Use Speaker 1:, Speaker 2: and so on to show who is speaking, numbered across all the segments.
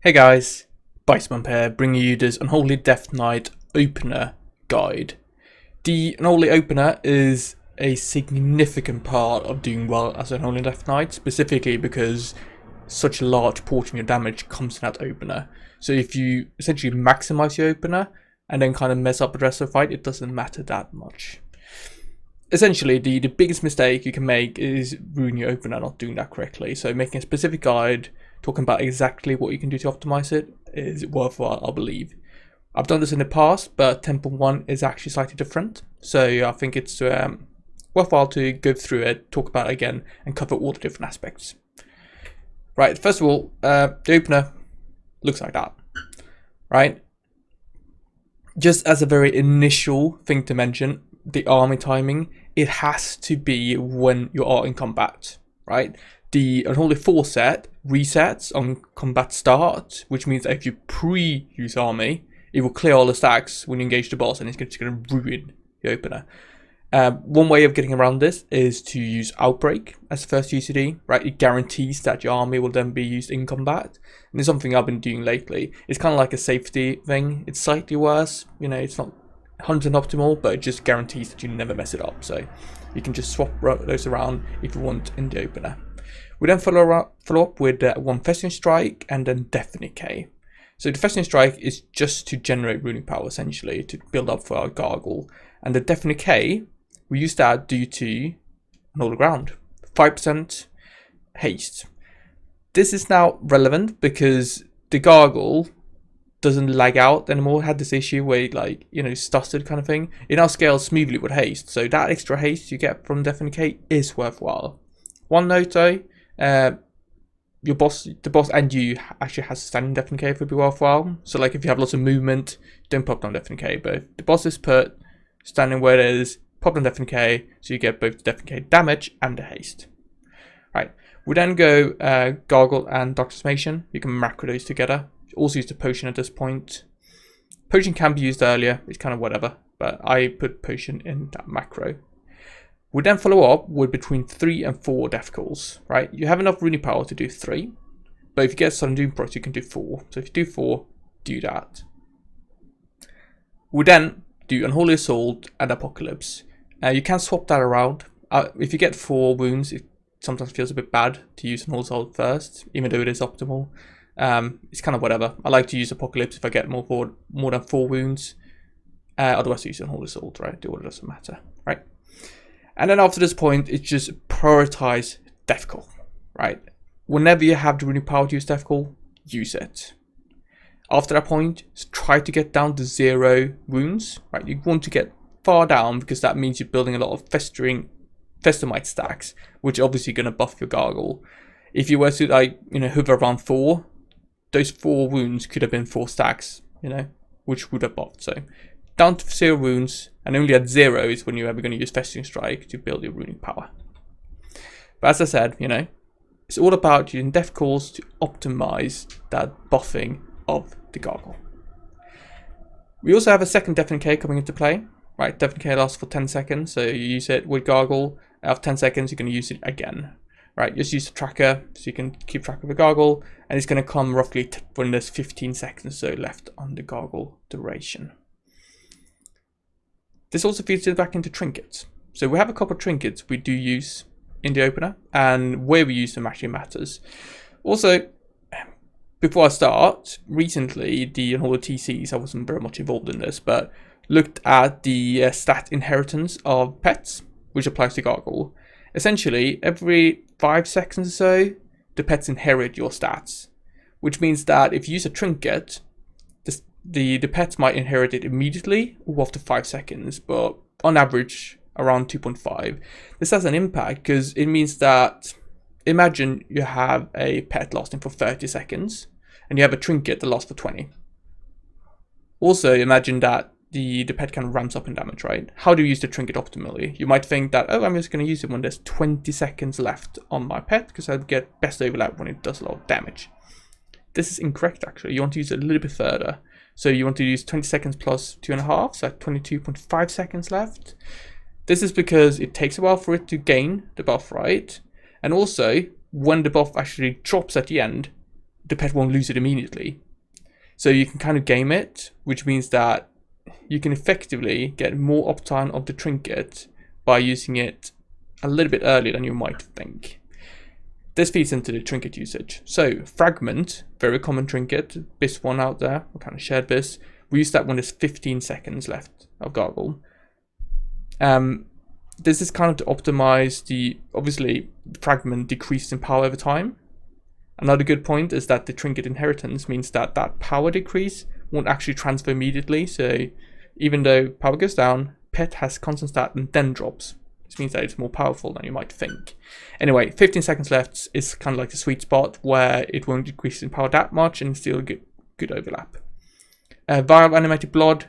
Speaker 1: Hey guys, Bicebump here, bringing you this Unholy Death Knight opener guide. The Unholy opener is a significant part of doing well as an Unholy Death Knight, specifically because such a large portion of your damage comes in that opener. So if you essentially maximize your opener and then kind of mess up the rest of the fight, it doesn't matter that much. Essentially, the biggest mistake you can make is ruin your opener not doing that correctly. So making a specific guide talking about exactly what you can do to optimize it is worthwhile, I believe. I've done this in the past, but 10.1 is actually slightly different. So I think it's worthwhile to go through it, talk about it again, and cover all the different aspects. Right, first of all, the opener looks like that, right? Just as a very initial thing to mention, the army timing, it has to be when you are in combat, right? The Unholy 4 set resets on combat start, which means that if you pre-use army, it will clear all the stacks when you engage the boss, and it's just going to ruin the opener. One way of getting around this is to use Outbreak as the first UCD, right? It guarantees that your army will then be used in combat, and it's something I've been doing lately. It's kind of like a safety thing. It's slightly worse, you know, it's not 100% optimal, but it just guarantees that you never mess it up. So you can just swap those around if you want in the opener. We then follow up with one Festering Strike and then Deafening K. So the Festering Strike is just to generate runing power, essentially, to build up for our Gargle. And the Deafening K, we use that due to Unholy Ground. 5% haste. This is now relevant because the Gargle doesn't lag out anymore. It had this issue where it, like, you know, stuttered kind of thing. It now scales smoothly with haste. So that extra haste you get from Deafening K is worthwhile. One note though, the boss and you actually has standing Deafening K would be worthwhile. So like if you have lots of movement, don't pop down Deafening K, but if the boss is put standing where it is, pop down Deafening K, so you get both the Deafening K damage and the haste. Right, we then go Gargle and Dark Transformation. You can macro those together. You also use the potion at this point. Potion can be used earlier, it's kind of whatever, but I put potion in that macro. We then follow up with between 3 and 4 death calls, right? You have enough runing power to do 3, but if you get Sudden Doom procs, you can do 4. So if you do 4, do that. We then do Unholy Assault and Apocalypse. You can swap that around. If you get 4 wounds, it sometimes feels a bit bad to use Unholy Assault first, even though it is optimal. It's kind of whatever. I like to use Apocalypse if I get more than 4 wounds. Otherwise, I use Unholy Assault, right? The order doesn't matter, right? And then after this point, it's just prioritize Death Call, right? Whenever you have the runing power to use Death Call, use it. After that point, try to get down to 0 wounds, right? You want to get far down because that means you're building a lot of Festermite stacks, which are obviously going to buff your Gargle. If you were to, like, you know, hover around 4, those 4 wounds could have been 4 stacks, you know, which would have buffed. So down to 0 wounds, and only at 0 is when you're ever going to use Festering Strike to build your runing power. But as I said, you know, it's all about using Death Calls to optimize that buffing of the Gargle. We also have a second Deafening K coming into play, right? Deafening K lasts for 10 seconds, so you use it with Gargle. After 10 seconds, you're going to use it again, right? Just use the tracker so you can keep track of the Gargle, and it's going to come roughly when there's 15 seconds or so left on the Gargle duration. This also feeds back into trinkets. So we have a couple of trinkets we do use in the opener, and where we use them actually matters. Also, before I start, recently the Unholy TCs, I wasn't very much involved in this, but looked at the stat inheritance of pets, which applies to Gargle. Essentially, every 5 seconds or so, the pets inherit your stats, which means that if you use a trinket, the pets might inherit it immediately or after 5 seconds, but on average around 2.5. This has an impact because it means that, imagine you have a pet lasting for 30 seconds and you have a trinket that lasts for 20. Also imagine that the pet kind of ramps up in damage, right? How do you use the trinket optimally? You might think that, oh, I'm just going to use it when there's 20 seconds left on my pet because I'll get best overlap when it does a lot of damage. This is incorrect actually. You want to use it a little bit further. So you want to use 20 seconds plus 2.5, so 22.5 seconds left. This is because it takes a while for it to gain the buff, right? And also, when the buff actually drops at the end, the pet won't lose it immediately. So you can kind of game it, which means that you can effectively get more uptime of the trinket by using it a little bit earlier than you might think. This feeds into the trinket usage. So fragment, very common trinket, BIS one out there, we kind of shared BIS. We use that when there's 15 seconds left of gargle. This is kind of to optimize the, obviously, fragment decreases in power over time. Another good point is that the trinket inheritance means that that power decrease won't actually transfer immediately. So even though power goes down, pet has constant stat and then drops. This means that it's more powerful than you might think. Anyway, 15 seconds left is kind of like the sweet spot where it won't decrease in power that much and still get good overlap. Vial animated blood,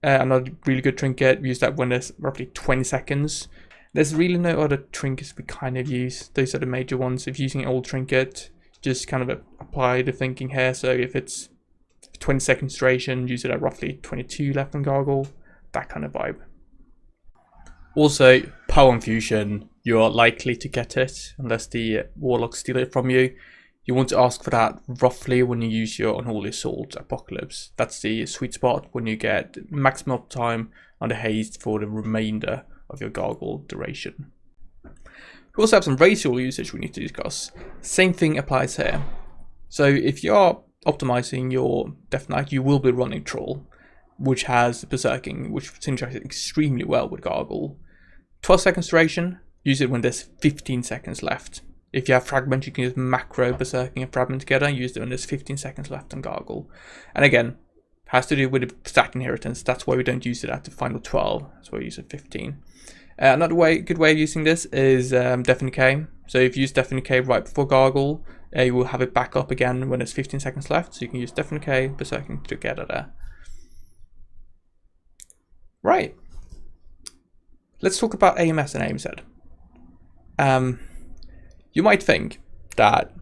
Speaker 1: another really good trinket. We use that when there's roughly 20 seconds. There's really no other trinkets we kind of use. Those are the major ones. If using an old trinket, just kind of apply the thinking here. So if it's 20 seconds duration, use it at roughly 22 left on gargle, that kind of vibe. Also, power infusion, you're likely to get it unless the warlocks steal it from you. You want to ask for that roughly when you use your Unholy Assault Apocalypse. That's the sweet spot when you get maximum uptime on the haste for the remainder of your gargle duration. We also have some racial usage we need to discuss. Same thing applies here. So if you're optimizing your Death Knight, you will be running Troll, which has Berserking, which synergizes extremely well with gargle. 12 seconds duration, use it when there's 15 seconds left. If you have Fragment, you can use macro, Berserking and Fragment together, use it when there's 15 seconds left on gargle. And again, has to do with the stat inheritance, that's why we don't use it at the final 12, that's why we use it 15. Another good way of using this is Death and Decay. So if you use Death and Decay right before gargle, you will have it back up again when there's 15 seconds left, so you can use Death and Decay, Berserking together there. Right. Let's talk about AMS and AMZ. You might think that,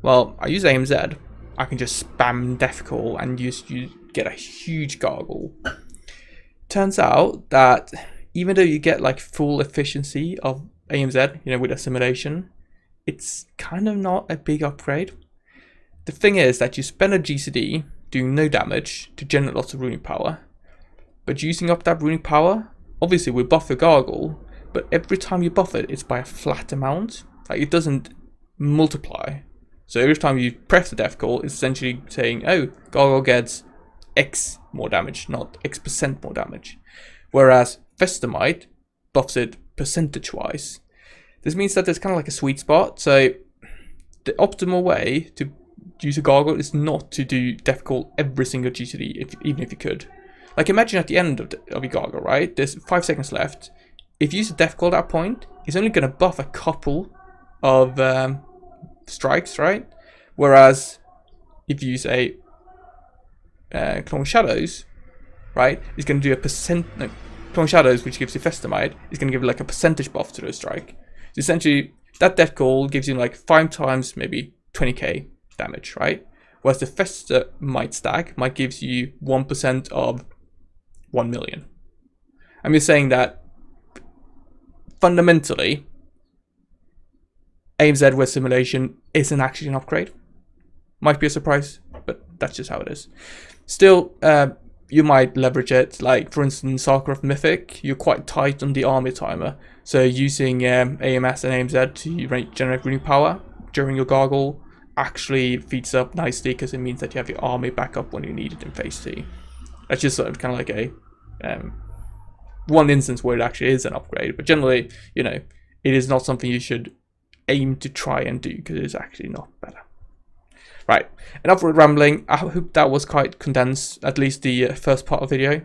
Speaker 1: well, I use AMZ, I can just spam Death Call and you get a huge gargle. Turns out that even though you get like full efficiency of AMZ, you know, with assimilation, it's kind of not a big upgrade. The thing is that you spend a GCD doing no damage to generate lots of runic power, but using up that runic power, obviously we buff your gargle, but every time you buff it, it's by a flat amount. Like it doesn't multiply. So every time you press the death call, it's essentially saying, oh, gargle gets X more damage, not X% more damage. Whereas Festamite buffs it percentage-wise. This means that there's kind of like a sweet spot. So the optimal way to use a gargle is not to do death call every single GCD, even if you could. Like imagine at the end of your gargle, right? There's 5 seconds left. If you use a death call at that point, it's only going to buff a couple of strikes, right? Whereas if you use a Clone Shadows, right, it's going to do a Clone Shadows, which gives you Festamite, is going to give like a percentage buff to those strike. So essentially, that death call gives you like 5 times maybe 20k damage, right? Whereas the Festamite stack might give you 1% of 1 million. I'm just saying that fundamentally, AMZ with simulation isn't actually an upgrade. Might be a surprise, but that's just how it is. Still, you might leverage it. Like, for instance, Sarkar of Mythic, you're quite tight on the army timer. So using AMS and AMZ to generate runic power during your gargle actually feeds up nicely because it means that you have your army back up when you need it in phase 2. That's just sort of kind of like a one instance where it actually is an upgrade. But generally, you know, it is not something you should aim to try and do because it's actually not better. Right, enough with rambling. I hope that was quite condensed, at least the first part of the video.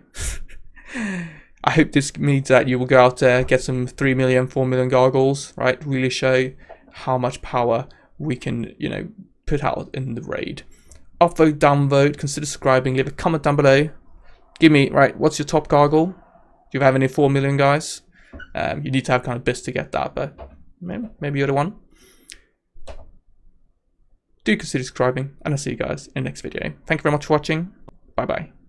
Speaker 1: I hope this means that you will go out there, get some 3 million, 4 million gargles, right? Really show how much power we can, you know, put out in the raid. Upvote, downvote, consider subscribing, leave a comment down below. Give me, right, what's your top gargle? Do you have any 4 million guys? You need to have kind of BIS to get that, but maybe you're the one. Do consider subscribing, and I'll see you guys in the next video. Thank you very much for watching. Bye bye.